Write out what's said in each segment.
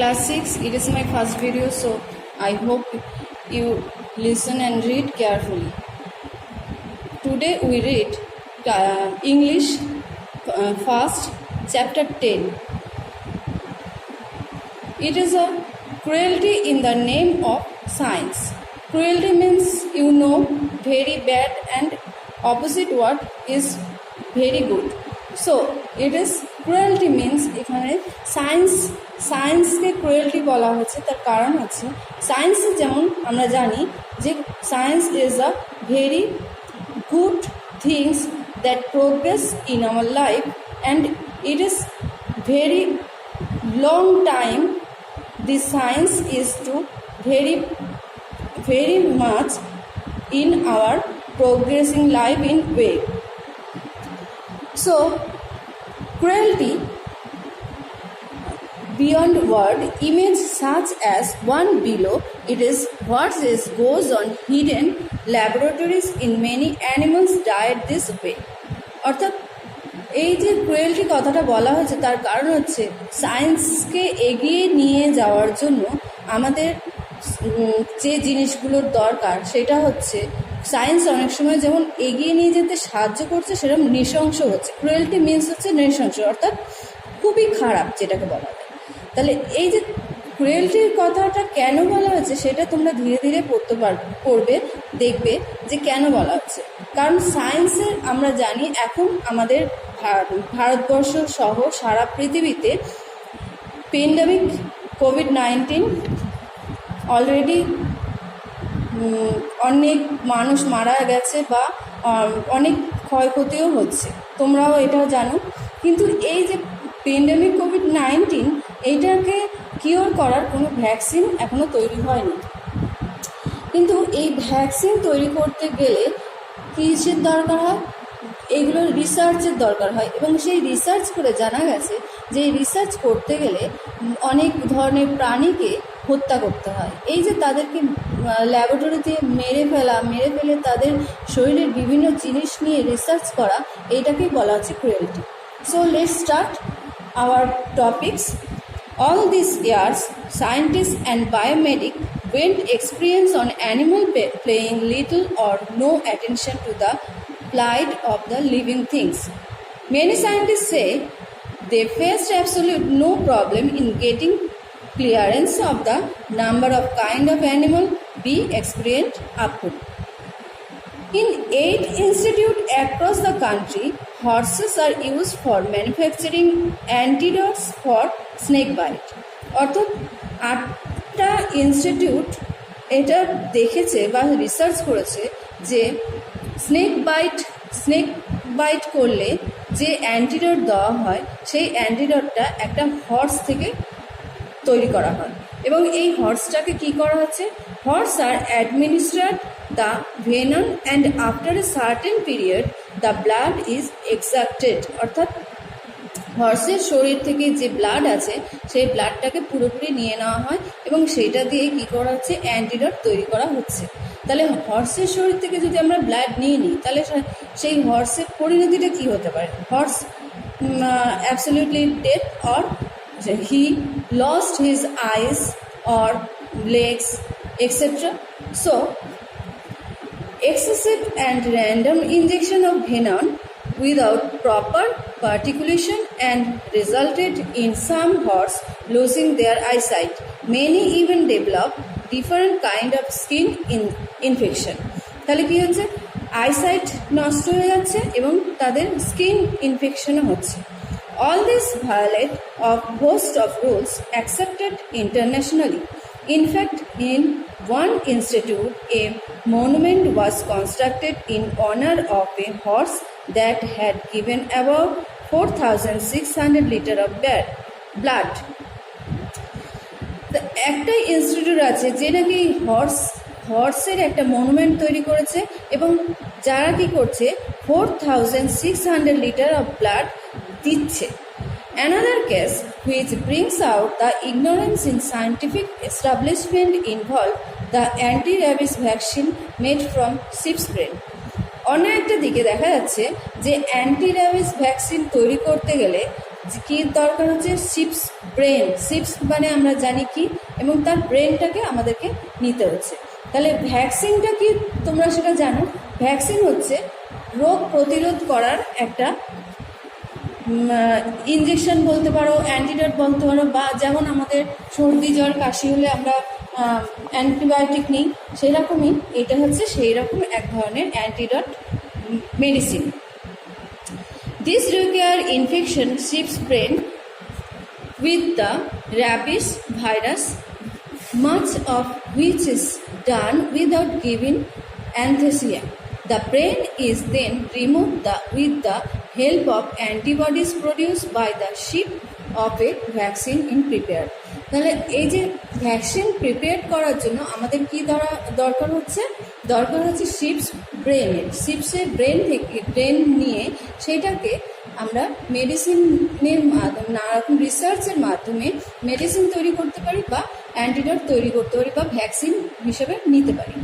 Class 6, it is my first video, so I hope you listen and read carefully. Today we read English first, chapter 10. It is a cruelty in the name of science. Cruelty means very bad, and opposite word is very good. So it is cruelty means এখানে সায়েন্সকে cruelty বলা হচ্ছে। তার কারণ হচ্ছে science যেমন আমরা জানি যে science is a very good things that progress in our life and it is very long time. This science is to very much in our progressing life in way. So cruelty beyond word image such as one below, it is what goes on hidden laboratories in many animals died this way. অর্থাৎ এই যে cruelty কথাটা বলা হচ্ছে তার কারণ হচ্ছে সায়েন্সকে এগিয়ে নিয়ে যাওয়ার জন্য আমাদের যে জিনিসগুলোর দরকার সেটা হচ্ছে সায়েন্স অনেক সময় যেমন এগিয়ে নিয়ে যেতে সাহায্য করছে সেরকম নৃশংস হচ্ছে। ক্রুয়েলটি মিনস হচ্ছে নৃশংস, অর্থাৎ খুবই খারাপ যেটাকে বলা যায়। তাহলে এই যে ক্রুয়েলটির কথাটা কেন বলা হচ্ছে সেটা তোমরা ধীরে ধীরে পড়বে, দেখবে যে কেন বলা হচ্ছে। কারণ সায়েন্সের আমরা জানি এখন আমাদের ভারতবর্ষ সহ সারা পৃথিবীতে প্যান্ডেমিক কোভিড-19 অলরেডি অনেক মানুষ মারা গেছে বা অনেক ক্ষয়ক্ষতিও হচ্ছে, তোমরাও এটাও জানো। কিন্তু এই যে প্যান্ডেমিক কোভিড-19 এইটাকে কিওর করার কোনো ভ্যাকসিন এখনও তৈরি হয়নি। কিন্তু এই ভ্যাকসিন তৈরি করতে গেলে কিসের দরকার হয়? এইগুলোর রিসার্চের দরকার হয়, এবং সেই রিসার্চ করে জানা গেছে যে রিসার্চ করতে গেলে অনেক ধরনের প্রাণীকে হত্যা করতে হয়। এই যে তাদেরকে ল্যাবরেটরিতে মেরে ফেলে তাদের শরীরের বিভিন্ন জিনিস নিয়ে রিসার্চ করা, এইটাকেই বলা হচ্ছে cruelty. So let's start our topics. All these years, scientists and biomedics went experience on animal paying little or no attention to the plight of the living things. Many scientists say they faced absolute no problem in getting clearance of the number of kind of animal be experienced upward. In 8 institutes across the country, horses are used for manufacturing antidotes for snake bite. অর্থাৎ 8টা institute এটা দেখেছে বা research করেছে যে snake bite করলে যে antidote দেওয়া হয় সেই অ্যান্টিডোটটা একটা হর্স থেকে তৈরি করা হয়, এবং এই হর্সটাকে কি করা হচ্ছে, horse are administrate the venom and after a certain period the blood is extracted. অর্থাৎ হর্সের শরীর থেকে যে ব্লাড আছে সেই ব্লাডটাকে পুরোপুরি নিয়ে নেওয়া হয় এবং সেইটা দিয়ে কী করা হচ্ছে, অ্যান্টিডোট তৈরি করা হচ্ছে। তাহলে হর্সের শরীর থেকে যদি আমরা ব্লাড নিয়ে নিই তাহলে সেই হর্সের পরিণতিটা কী হতে পারে? Horse absolutely dead, or he lost his eyes or legs, etc. So excessive and random injection of venom without proper particulation and resulted in some horse losing their eyesight. Many even develop different kind of skin infection. তাহলে কি হচ্ছে, eyesight নষ্ট হয়ে যাচ্ছে এবং তাদের skin ইনফেকশনও হচ্ছে। All this violate of host of rules accepted internationally. In fact, in one institute, a monument was constructed in honor of a horse that had given about 4,600 liters of blood. একটা institute আছে যে নাকি হর্সের একটা monument তৈরি করেছে এবং যারা কি করছে 4,600 লিটার অফ ব্লাড দিচ্ছে। Another case which brings out the ignorance in scientific establishment involved the anti-rabies vaccine made from sheep's brain. অন্য একটা দিকে দেখা যাচ্ছে যে অ্যান্টি র্যাবিস ভ্যাকসিন তৈরি করতে গেলে কী দরকার হচ্ছে, ব্রেন, শিপস মানে আমরা জানি কি, এবং তার ব্রেনটাকে আমাদেরকে নিতে হচ্ছে। তাহলে ভ্যাকসিনটা কি তোমরা সেটা জানো? ভ্যাকসিন হচ্ছে রোগ প্রতিরোধ করার একটা ইঞ্জেকশন বলতে পারো, অ্যান্টিডট বলতে পারো, বা যেমন আমাদের সর্দি জ্বর কাশি হলে আমরা অ্যান্টিবায়োটিক নিই, সেরকমই এটা হচ্ছে সেই রকম এক ধরনের antidote medicine. This require infection ships brain with the rabies virus, much of which is done without giving anesthesia. The brain is then removed with the help of antibodies produced by the sheep of a vaccine in prepared. তাহলে এই যে vaccine prepare করার জন্য আমাদের কি দরকার হচ্ছে ships ব্রেনের, শিপসের ব্রেন নিয়ে সেটাকে আমরা মেডিসিনের মাধ্যমে, নানা রকম রিসার্চের মাধ্যমে মেডিসিন তৈরি করতে পারি বা অ্যান্টিডট তৈরি করতে পারি বা ভ্যাকসিন হিসেবে নিতে পারি।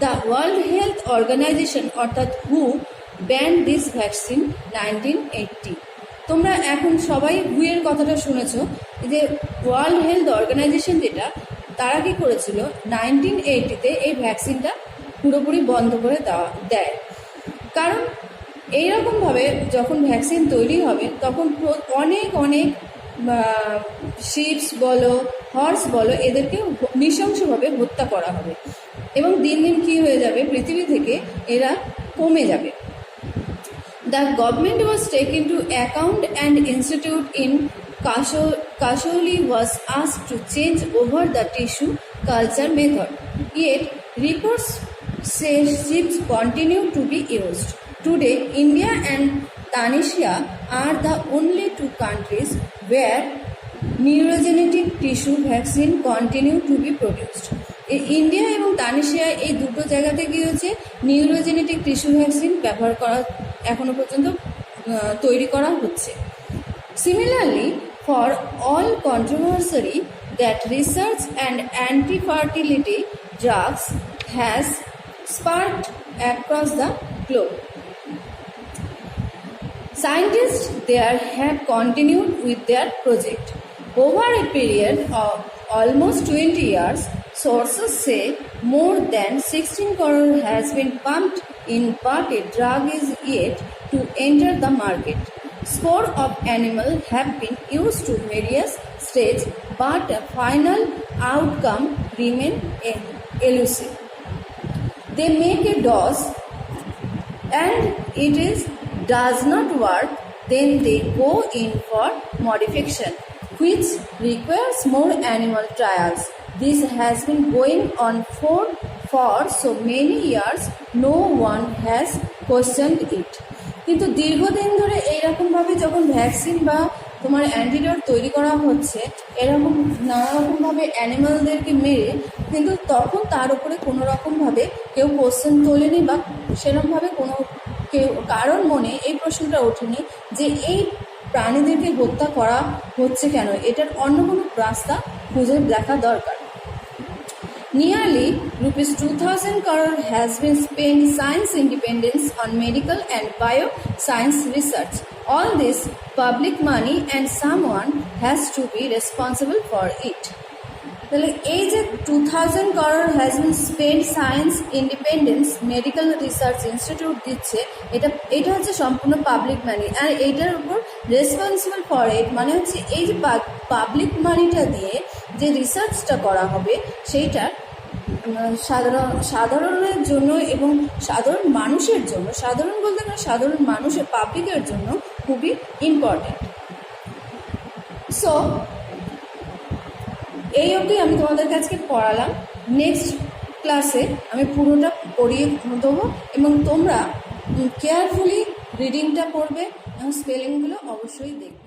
দ্য ওয়ার্ল্ড হেলথ অর্গানাইজেশন অর্থাৎ হু ব্যান দিস ভ্যাকসিন 1980। তোমরা এখন সবাই হু এর কথাটা শুনেছো, যে ওয়ার্ল্ড হেলথ অর্গানাইজেশন যেটা, তারা কি করেছিল 1980-তে এই ভ্যাকসিনটা পুরোপুরি বন্ধ করে দেয়। কারণ এইরকমভাবে যখন ভ্যাকসিন তৈরি হবে তখন অনেক শিপস বলো, হর্স বলো, এদেরকে নৃশংসভাবে হত্যা করা হবে এবং দিন দিন কী হয়ে যাবে, পৃথিবী থেকে এরা কমে যাবে। The government was taken to account and institute in Kasoli was asked to change over the tissue culture method. Yet reports say chips continue to be used. Today, India and Tunisia are the only two countries where neurogenetic tissue vaccine continue to be produced. India এবং তানিশিয়া এই দুটো জায়গাতে কি হচ্ছে, নিউরোজেনেটিক tissue vaccine ব্যবহার করা এখনো পর্যন্ত তৈরি করা হচ্ছে। Similarly for all controversy that research and anti-fertility drugs has sparked across the globe, scientists there have continued with their project. Over a period of almost 20 years, sources say more than 16 crore has been pumped in, but a drug is yet to enter the market. Scores of animals have been used to various stages, but a final outcome remains elusive. They make a dose and does not work, then they go in for modification, which requires more animal trials. This has been going on for so many years, no one has questioned it. কিন্তু দীর্ঘদিন ধরে এইরকমভাবে যখন vaccine বা তোমার antidote তৈরি করা হচ্ছে, এরকম নানারকমভাবে অ্যানিমালদেরকে মেরে, কিন্তু তখন তার উপরে কোনো রকমভাবে কেউ কোশ্চেন তোলেনি বা সেরকমভাবে কারোর মনে এই প্রশ্নটা ওঠেনি যে এই প্রাণীদেরকে হত্যা করা হচ্ছে কেন, এটার অন্য কোনো রাস্তা খুঁজে দেখা দরকার। Nearly rupees 2,000 crore has been spent science independence on medical and bioscience research. All this public money and someone has to be responsible for it. তাহলে এই যে 2,000 crore has been spent science independence medical research institute দিচ্ছে, এটা হচ্ছে সম্পূর্ণ public মানি, আর এইটার উপর responsible for it মানে হচ্ছে এই যে পাবলিক মানিটা দিয়ে যে রিসার্চটা করা হবে সেইটা সাধারণের জন্য এবং সাধারণ মানুষের জন্য, সাধারণ বলতে গেলে সাধারণ মানুষের পাবলিকের জন্য খুবই ইম্পর্ট্যান্ট। সো এই অবধি আমি তোমাদের কাছে পড়ালাম। নেক্সট ক্লাসে আমি পুরোটা পড়িয়ে দেবো এবং তোমরা কেয়ারফুলি রিডিংটা পড়বে এবং স্পেলিংগুলো অবশ্যই দেখবে।